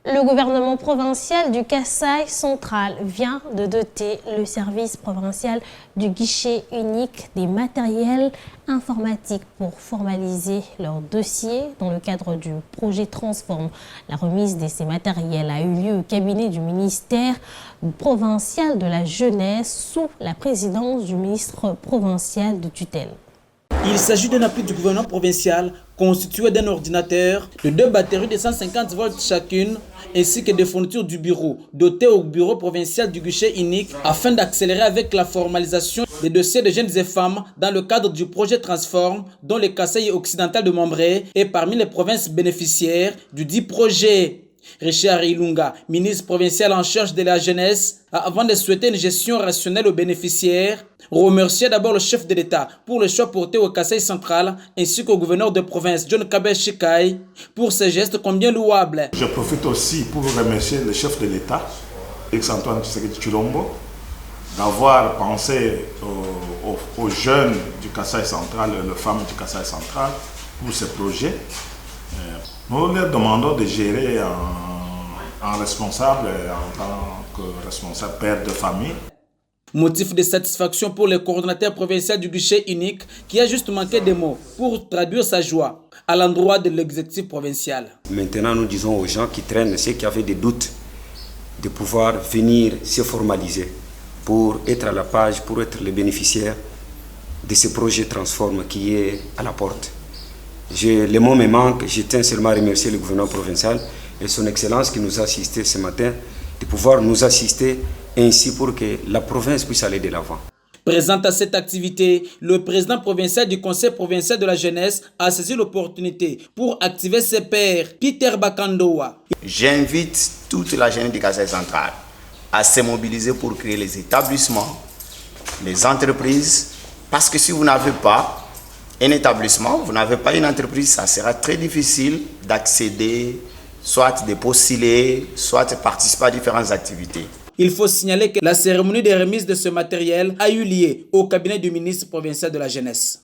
Le gouvernement provincial du Kasaï central vient de doter le service provincial du guichet unique des matériels informatiques pour formaliser leur dossier dans le cadre du projet Transforme. La remise de ces matériels a eu lieu au cabinet du ministère provincial de la jeunesse sous la présidence du ministre provincial de tutelle. Il s'agit d'un appui du gouvernement provincial constitué d'un ordinateur, de 2 batteries de 150 volts chacune, ainsi que des fournitures du bureau, dotées au bureau provincial du guichet unique, afin d'accélérer avec la formalisation des dossiers de jeunes et femmes dans le cadre du projet Transforme, dont le Kasaï occidental de Mambré est parmi les provinces bénéficiaires du dit projet. Richard Ilunga, ministre provincial en charge de la jeunesse, avant de souhaiter une gestion rationnelle aux bénéficiaires, remerciait d'abord le chef de l'État pour le choix porté au Kasaï central ainsi qu'au gouverneur de province John Kabel Chikai pour ces gestes combien louables. Je profite aussi pour remercier le chef de l'État, Félix-Antoine Tshisekedi Tshilombo, d'avoir pensé aux jeunes du Kasaï central et aux femmes du Kasaï central pour ce projet. Nous leur demandons de gérer en responsable, en tant que responsable père de famille. Motif de satisfaction pour le coordonnateur provincial du guichet unique qui a juste manqué des mots pour traduire sa joie à l'endroit de l'exécutif provincial. Maintenant, nous disons aux gens qui traînent, ceux qui avaient des doutes, de pouvoir venir se formaliser pour être à la page, pour être les bénéficiaires de ce projet Transforme qui est à la porte. Les mots me manquent, je tiens seulement à remercier le gouvernement provincial et son excellence qui nous a assistés ce matin, de pouvoir nous assister ainsi pour que la province puisse aller de l'avant. Présent à cette activité, le président provincial du Conseil provincial de la jeunesse a saisi l'opportunité pour activer ses pairs. Peter Bakandoa. J'invite toute la jeunesse du Kasaï central à se mobiliser pour créer les établissements, les entreprises, parce que si vous n'avez pas un établissement, vous n'avez pas une entreprise, ça sera très difficile d'accéder, soit de postuler, soit de participer à différentes activités. Il faut signaler que la cérémonie de remise de ce matériel a eu lieu au cabinet du ministre provincial de la jeunesse.